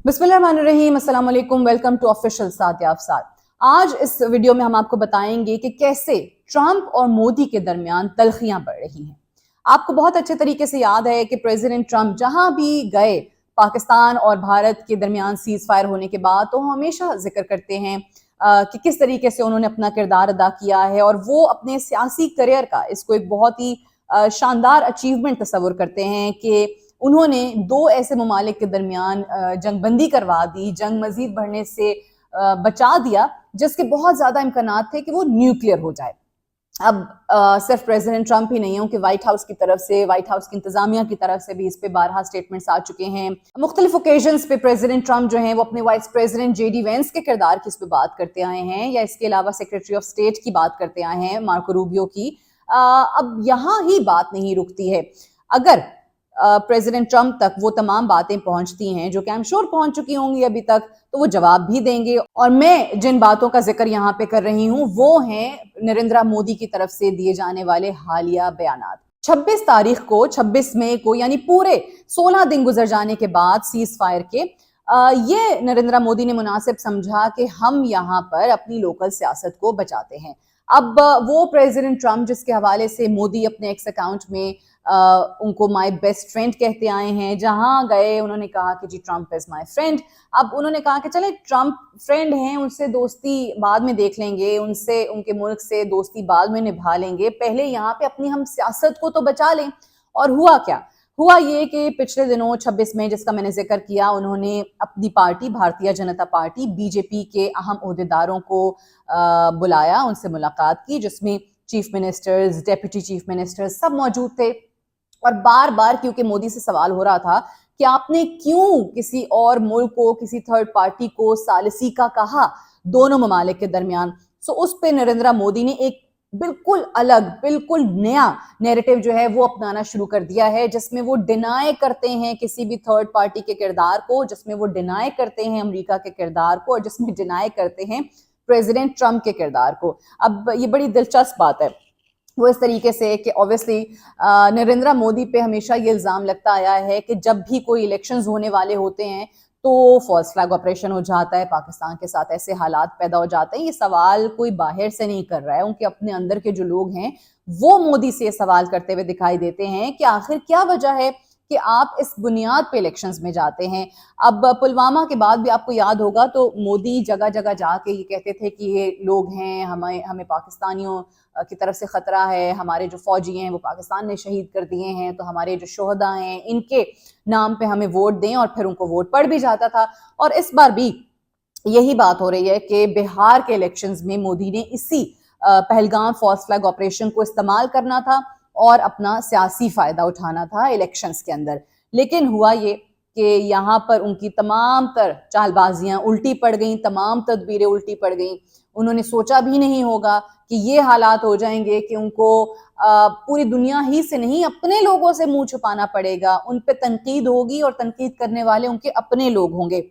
बिस्मिल्लाहिर्रहमानिर्रहीम, अस्सलाम वालेकुम, वेलकम टू ऑफिशियल साथ याफ साथ। आज इस वीडियो में हम आपको बताएंगे कि कैसे ट्रंप और मोदी के दरमियान तल्खियां बढ़ रही हैं। आपको बहुत अच्छे तरीके से याद है कि प्रेसिडेंट ट्रंप जहां भी गए पाकिस्तान और भारत के दरमियान सीज फायर होने के बाद, तो हमेशा जिक्र करते हैं कि किस तरीके से उन्होंने अपना किरदार अदा किया है, और वो अपने सियासी करियर का इसको एक बहुत ही शानदार अचीवमेंट तस्वुर करते हैं कि उन्होंने दो ऐसे ममालिक के दरमियान जंग बंदी करवा दी, जंग मजीद बढ़ने से बचा दिया, जिसके बहुत ज्यादा इम्कानात थे कि वो न्यूक्लियर हो जाए। अब सिर्फ प्रेसिडेंट ट्रंप ही नहीं हो कि व्हाइट हाउस की तरफ से, व्हाइट हाउस की इंतजामिया की तरफ से भी इस पे बारहा स्टेटमेंट्स आ चुके हैं। मुख्तलिफ ओकेजन्स पे प्रेसिडेंट ट्रंप जो हैं वो अपने वाइस प्रेसिडेंट जेडी वेंस के किरदार की इस पे बात करते आए हैं, या इसके अलावा सेक्रेटरी ऑफ स्टेट की बात करते आए हैं, मार्को रूबियो की। अब यहाँ ही बात नहीं रुकती है। अगर प्रेसिडेंट ट्रंप तक वो तमाम बातें पहुंचती हैं जो कि आई एम श्योर पहुंच चुकी होंगी अभी तक, तो वो जवाब भी देंगे। और मैं जिन बातों का जिक्र यहाँ पे कर रही हूँ वो हैं नरेंद्र मोदी की तरफ से दिए जाने वाले हालिया बयानात। 26 तारीख को, 26 मई को, यानी पूरे 16 दिन गुजर जाने के बाद सीज फायर के, ये नरेंद्र मोदी ने मुनासिब समझा कि हम यहाँ पर अपनी लोकल सियासत को बचाते हैं। अब वो प्रेसिडेंट ट्रंप जिसके हवाले से मोदी अपने एक्स अकाउंट में उनको माय बेस्ट फ्रेंड कहते आए हैं, जहां गए उन्होंने कहा कि जी ट्रंप इज माय फ्रेंड। अब उन्होंने कहा कि चले ट्रंप फ्रेंड हैं, उनसे दोस्ती बाद में देख लेंगे, उनसे, उनके मुल्क से दोस्ती बाद में निभा लेंगे, पहले यहाँ पे अपनी हम सियासत को तो बचा लें। और हुआ क्या? हुआ ये कि पिछले दिनों 26 मई जिसका मैंने जिक्र किया, उन्होंने अपनी party Bharatiya Janata party BJP के अहम ओहदेदारों को बुलाया, उनसे मुलाकात की, जिसमें chief ministers, deputy chief ministers सब मौजूद थे। और बार बार क्योंकि मोदी से सवाल हो रहा था कि आपने क्यों किसी और मुल्क को, किसी थर्ड पार्टी को सालिसी का कहा दोनों ममालिक के दरमियान, सो उस पे नरेंद्र मोदी ने एक बिल्कुल अलग, बिल्कुल नया नैरेटिव जो है वो अपनाना शुरू कर दिया है, जिसमें वो डिनाई करते हैं किसी भी थर्ड पार्टी के किरदार को, जिसमें वो डिनाई करते हैं अमेरिका के किरदार को, और जिसमें डिनाई करते हैं प्रेसिडेंट ट्रंप के किरदार को। अब ये बड़ी दिलचस्प बात है वो इस तरीके से कि ऑब्वियसली नरेंद्र मोदी पे हमेशा ये इल्ज़ाम लगता आया है कि जब भी कोई इलेक्शंस होने वाले होते हैं तो फॉल्स फ्लैग ऑपरेशन हो जाता है, पाकिस्तान के साथ ऐसे हालात पैदा हो जाते हैं। ये सवाल कोई बाहर से नहीं कर रहा है, उनके अपने अंदर के जो लोग हैं वो मोदी से ये सवाल करते हुए दिखाई देते हैं कि आखिर क्या वजह है कि आप इस बुनियाद पे इलेक्शंस में जाते हैं। अब पुलवामा के बाद भी आपको याद होगा तो मोदी जगह जगह जाके ये कहते थे कि ये लोग हैं, हमें पाकिस्तानियों की तरफ से खतरा है, हमारे जो फौजी हैं वो पाकिस्तान ने शहीद कर दिए हैं, तो हमारे जो शोहदा हैं इनके नाम पे हमें वोट दें, और फिर उनको वोट पड़ भी जाता था। और इस बार भी यही बात हो रही है कि बिहार के इलेक्शंस में मोदी ने इसी पहलगाम फॉल्स फ्लैग ऑपरेशन को इस्तेमाल करना था और अपना सियासी फायदा उठाना था इलेक्शंस के अंदर। लेकिन हुआ ये कि यहाँ पर उनकी तमाम तर चालबाजियां उल्टी पड़ गईं, तमाम तदबीरें उल्टी पड़ गईं। उन्होंने सोचा भी नहीं होगा कि ये हालात हो जाएंगे कि उनको पूरी दुनिया ही से नहीं, अपने लोगों से मुंह छुपाना पड़ेगा, उन पे तनकीद होगी और तनकीद करने वाले उनके अपने लोग होंगे।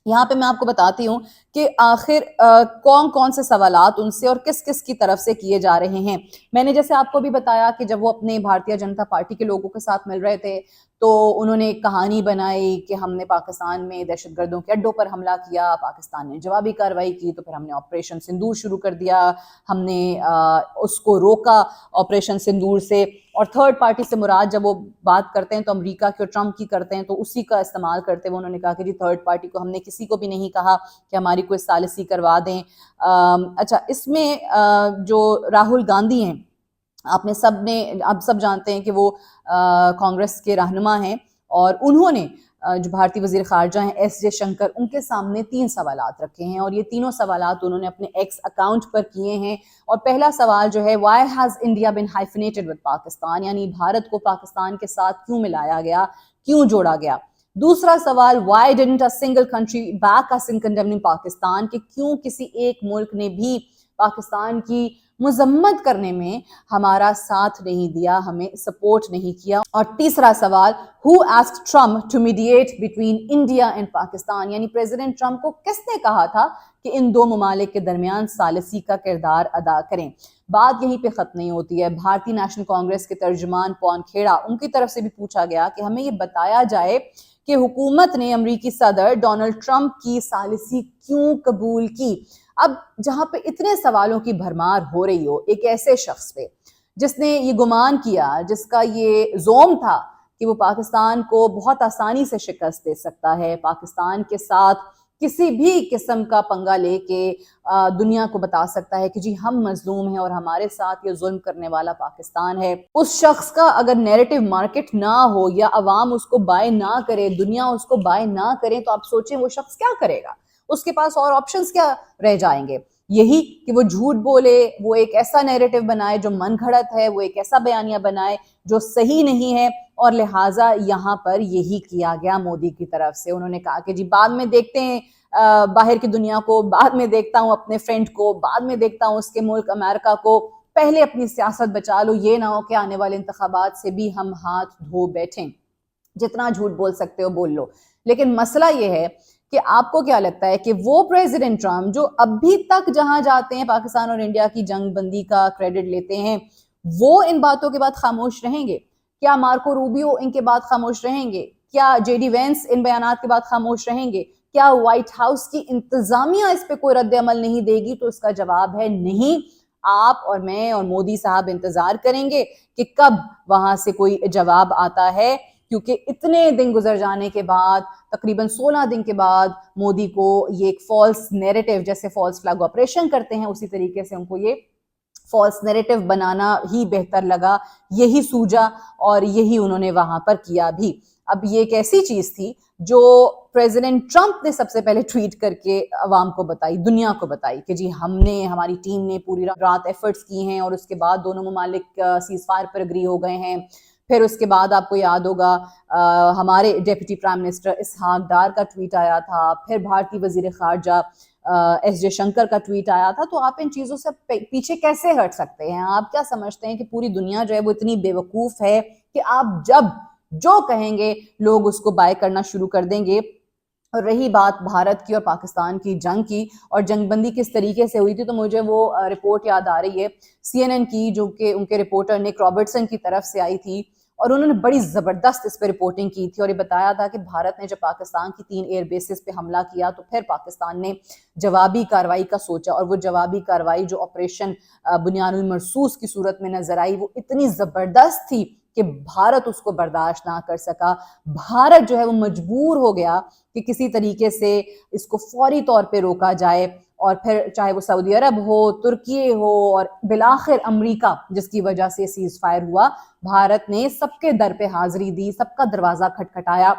यहाँ पे मैं आपको बताती हूँ कि आखिर कौन कौन से सवालात उनसे और किस किस की तरफ से किए जा रहे हैं। मैंने जैसे आपको भी बताया कि जब वो अपने भारतीय जनता पार्टी के लोगों के साथ मिल रहे थे तो उन्होंने एक कहानी बनाई कि हमने पाकिस्तान में दहशतगर्दों के अड्डों पर हमला किया, पाकिस्तान ने जवाबी कार्रवाई की, तो फिर हमने ऑपरेशन सिंदूर शुरू कर दिया, हमने उसको रोका ऑपरेशन सिंदूर से। और थर्ड पार्टी से मुराद जब वो बात करते हैं तो अमेरिका की और ट्रंप की करते हैं, तो उसी का इस्तेमाल करते हुए उन्होंने कहा कि जी थर्ड पार्टी को हमने किसी को भी नहीं कहा कि हमारी कोई सालिसी करवा दें। अच्छा, इसमें जो राहुल गांधी हैं, आपने सब ने, आप सब जानते हैं कि वो कांग्रेस के रहनुमा हैं, और उन्होंने जो भारतीय वजीर खारजा हैं एस जयशंकर, उनके सामने 3 सवालात रखे हैं, और ये तीनों सवालात उन्होंने अपने एक्स अकाउंट पर किए हैं। और पहला सवाल जो है, why has India been hyphenated with Pakistan, यानी भारत को पाकिस्तान के साथ क्यों मिलाया गया, क्यों जोड़ा गया। दूसरा सवाल, why didn't a single country back us in condemning Pakistan, कि क्यों किसी एक मुल्क ने भी पाकिस्तान की मुजम्मत करने में हमारा साथ नहीं दिया, हमें सपोर्ट नहीं किया। और तीसरा सवाल, who asked Trump to mediate between India and Pakistan, यानी प्रेसिडेंट ट्रम्प को किसने कहा था कि इन दो ममालिक के दरमियान सालिसी का किरदार अदा करें। बात यहीं पे खत्म नहीं होती है। भारतीय नेशनल कांग्रेस के तर्जुमान पवन खेड़ा, उनकी तरफ से भी पूछा गया कि हमें ये बताया जाए کہ حکومت نے امریکی صدر ڈونلڈ ٹرمپ کی ثالثی کیوں قبول کی۔ اب جہاں پہ اتنے سوالوں کی بھرمار ہو رہی ہو ایک ایسے شخص پہ جس نے یہ گمان کیا، جس کا یہ زوم تھا کہ وہ پاکستان کو بہت آسانی سے شکست دے سکتا ہے، پاکستان کے ساتھ کسی بھی قسم کا پنگا لے کے دنیا کو بتا سکتا ہے کہ جی ہم مظلوم ہیں اور ہمارے ساتھ یہ ظلم کرنے والا پاکستان ہے، اس شخص کا اگر نیریٹو مارکیٹ نہ ہو یا عوام اس کو بائی نہ کرے، دنیا اس کو بائی نہ کرے، تو آپ سوچیں وہ شخص کیا کرے گا؟ اس کے پاس اور آپشنز کیا رہ جائیں گے؟ یہی کہ وہ جھوٹ بولے، وہ ایک ایسا نیریٹو بنائے جو من گھڑت ہے، وہ ایک ایسا بیانیہ بنائے جو صحیح نہیں ہے، اور لہٰذا یہاں پر یہی کیا گیا مودی کی طرف سے۔ انہوں نے کہا کہ جی بعد میں دیکھتے ہیں باہر کی دنیا کو، بعد میں دیکھتا ہوں اپنے فرینڈ کو، بعد میں دیکھتا ہوں اس کے ملک امریکہ کو، پہلے اپنی سیاست بچا لو، یہ نہ ہو کہ آنے والے انتخابات سے بھی ہم ہاتھ دھو بیٹھیں۔ جتنا جھوٹ بول سکتے ہو بول لو، لیکن مسئلہ یہ ہے کہ آپ کو کیا لگتا ہے کہ وہ پریزیڈنٹ ٹرمپ جو ابھی تک جہاں جاتے ہیں پاکستان اور انڈیا کی جنگ بندی کا کریڈٹ لیتے ہیں، وہ ان باتوں کے بعد خاموش رہیں گے؟ کیا مارکو روبیو ان کے بعد خاموش رہیں گے؟ کیا جے ڈی وینس ان بیانات کے بعد خاموش رہیں گے؟ کیا وائٹ ہاؤس کی انتظامیہ اس پہ کوئی رد عمل نہیں دے گی؟ تو اس کا جواب ہے نہیں۔ آپ اور میں اور مودی صاحب انتظار کریں گے کہ کب وہاں سے کوئی جواب آتا ہے، کیونکہ اتنے دن گزر جانے کے بعد، تقریباً 16 دن کے بعد، مودی کو یہ ایک فالس نیریٹو، جیسے فالس فلیگ آپریشن کرتے ہیں اسی طریقے سے ان کو یہ فالس نیریٹو بنانا ہی بہتر لگا، یہی سوجا اور یہی انہوں نے وہاں پر کیا بھی۔ اب یہ ایک ایسی چیز تھی جو پریزیڈنٹ ٹرمپ نے سب سے پہلے ٹویٹ کر کے عوام کو بتائی، دنیا کو بتائی کہ جی ہم نے، ہماری ٹیم نے پوری رات ایفرٹس کی ہیں، اور اس کے بعد دونوں ممالک سیز فائر پر اگری ہو گئے ہیں۔ پھر اس کے بعد آپ کو یاد ہوگا ہمارے deputy prime minister Ishaq Dar کا ٹویٹ آیا تھا، پھر بھارتی وزیر خارجہ ایس جے شنکر کا ٹویٹ آیا تھا۔ تو آپ ان چیزوں سے پیچھے کیسے ہٹ سکتے ہیں؟ آپ کیا سمجھتے ہیں کہ پوری دنیا جو ہے وہ اتنی بے وقوف ہے کہ آپ جب جو کہیں گے لوگ اس کو بائی کرنا شروع کر دیں گے؟ اور رہی بات بھارت کی اور پاکستان کی جنگ کی اور جنگ بندی کس طریقے سے ہوئی تھی، تو مجھے وہ رپورٹ یاد آ رہی ہے سی این این کی، جو کہ ان کے رپورٹر نک رابرٹسن کی طرف سے آئی تھی، اور انہوں نے بڑی زبردست اس پہ رپورٹنگ کی تھی، اور یہ بتایا تھا کہ بھارت نے جب پاکستان کی 3 ایئر بیسز پہ حملہ کیا تو پھر پاکستان نے جوابی کارروائی کا سوچا، اور وہ جوابی کارروائی جو آپریشن بنیان المرصوص کی صورت میں نظر آئی، وہ اتنی زبردست تھی کہ بھارت اس کو برداشت نہ کر سکا۔ بھارت جو ہے وہ مجبور ہو گیا کہ کسی طریقے سے اس کو فوری طور پہ روکا جائے، اور پھر چاہے وہ سعودی عرب ہو، ترکی ہو، اور بالآخر امریکہ جس کی وجہ سے سیز فائر ہوا، بھارت نے سب کے در پہ حاضری دی، سب کا دروازہ کھٹکھٹایا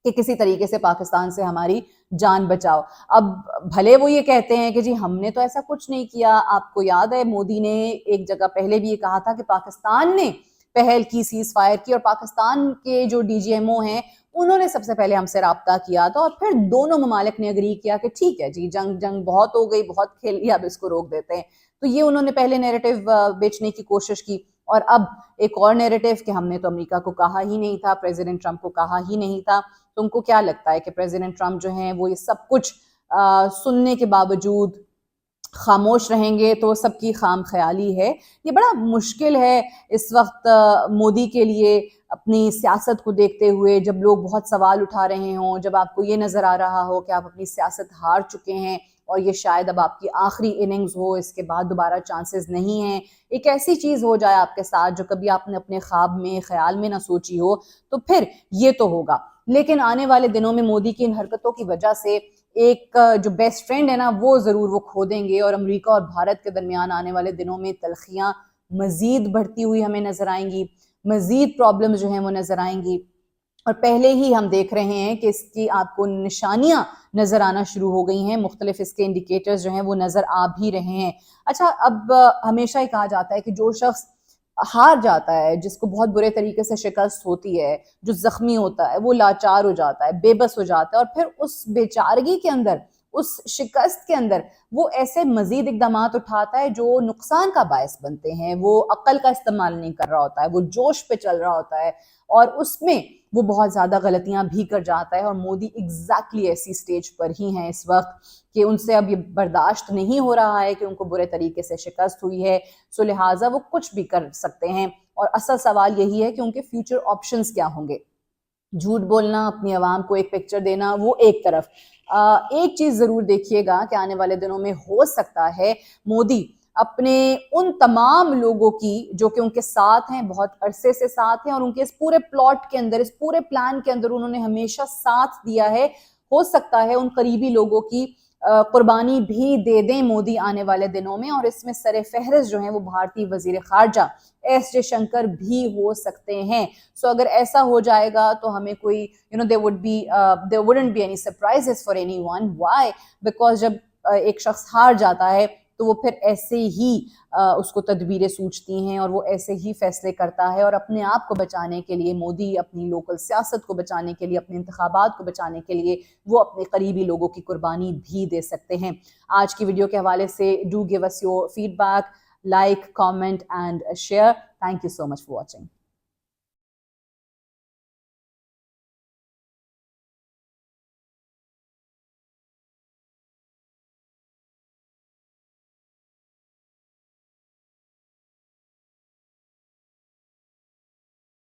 کہ کسی طریقے سے پاکستان سے ہماری جان بچاؤ۔ اب بھلے وہ یہ کہتے ہیں کہ جی ہم نے تو ایسا کچھ نہیں کیا، آپ کو یاد ہے مودی نے ایک جگہ پہلے بھی یہ کہا تھا کہ پاکستان نے پہل کی سیز فائر کی، اور پاکستان کے جو ڈی جی ایم او ہیں انہوں نے سب سے پہلے ہم سے رابطہ کیا تھا، اور پھر دونوں ممالک نے اگری کیا کہ ٹھیک ہے جی جنگ بہت ہو گئی، بہت کھیل لیا، اب اس کو روک دیتے ہیں۔ تو یہ انہوں نے پہلے نیریٹو بیچنے کی کوشش کی، اور اب ایک اور نیریٹو کہ ہم نے تو امریکہ کو کہا ہی نہیں تھا، پریزیڈنٹ ٹرمپ کو کہا ہی نہیں تھا۔ تم کو کیا لگتا ہے کہ پریزیڈنٹ ٹرمپ جو ہیں وہ یہ سب کچھ سننے کے باوجود خاموش رہیں گے؟ تو سب کی خام خیالی ہے۔ یہ بڑا مشکل ہے اس وقت مودی کے لیے اپنی سیاست کو دیکھتے ہوئے، جب لوگ بہت سوال اٹھا رہے ہوں، جب آپ کو یہ نظر آ رہا ہو کہ آپ اپنی سیاست ہار چکے ہیں اور یہ شاید اب آپ کی آخری اننگز ہو، اس کے بعد دوبارہ چانسز نہیں ہیں، ایک ایسی چیز ہو جائے آپ کے ساتھ جو کبھی آپ نے اپنے خواب میں، خیال میں نہ سوچی ہو، تو پھر یہ تو ہوگا۔ لیکن آنے والے دنوں میں مودی کی ان حرکتوں کی وجہ سے ایک جو بیسٹ فرینڈ ہے نا وہ ضرور وہ کھو دیں گے، اور امریکہ اور بھارت کے درمیان آنے والے دنوں میں تلخیاں مزید بڑھتی ہوئی ہمیں نظر آئیں گی، مزید پرابلمز جو ہیں وہ نظر آئیں گی، اور پہلے ہی ہم دیکھ رہے ہیں کہ اس کی آپ کو نشانیاں نظر آنا شروع ہو گئی ہیں، مختلف اس کے انڈیکیٹرز جو ہیں وہ نظر آ بھی رہے ہیں۔ اچھا، اب ہمیشہ ہی کہا جاتا ہے کہ جو شخص ہار جاتا ہے، جس کو بہت برے طریقے سے شکست ہوتی ہے، جو زخمی ہوتا ہے، وہ لاچار ہو جاتا ہے، بے بس ہو جاتا ہے، اور پھر اس بیچارگی کے اندر، اس شکست کے اندر وہ ایسے مزید اقدامات اٹھاتا ہے جو نقصان کا باعث بنتے ہیں۔ وہ عقل کا استعمال نہیں کر رہا ہوتا ہے، وہ جوش پہ چل رہا ہوتا ہے، اور اس میں وہ بہت زیادہ غلطیاں بھی کر جاتا ہے، اور مودی ایگزیکٹلی ایسی سٹیج پر ہی ہیں اس وقت کہ ان سے اب یہ برداشت نہیں ہو رہا ہے کہ ان کو برے طریقے سے شکست ہوئی ہے، سو لہٰذا وہ کچھ بھی کر سکتے ہیں، اور اصل سوال یہی ہے کہ ان کے فیوچر آپشنز کیا ہوں گے۔ झूठ बोलना, अपनी आवाम को एक पिक्चर देना, वो एक तरफ। एक चीज जरूर देखिएगा कि आने वाले दिनों में हो सकता है मोदी अपने उन तमाम लोगों की जो कि उनके साथ हैं, बहुत अरसे से साथ हैं और उनके इस पूरे प्लॉट के अंदर, इस पूरे प्लान के अंदर उन्होंने हमेशा साथ दिया है, हो सकता है उन करीबी लोगों की कुर्बानी भी दे दें मोदी आने वाले दिनों में। और इसमें सरे फहरिस्त जो हैं वो भारतीय वजीर खारजा एस जयशंकर भी हो सकते हैं। सो अगर ऐसा हो जाएगा तो हमें कोई there wouldn't be any surprises for anyone. Why? Because जब एक शख्स हार जाता है तो वो फिर ऐसे ही उसको तदबीरें सूझती हैं और वो ऐसे ही फैसले करता है। और अपने आप को बचाने के लिए मोदी अपनी लोकल सियासत को बचाने के लिए, अपने इंतखाबात को बचाने के लिए वो अपने करीबी लोगों की कुर्बानी भी दे सकते हैं। आज की वीडियो के हवाले से do give us your feedback, like, comment and share. Thank you so much for watching.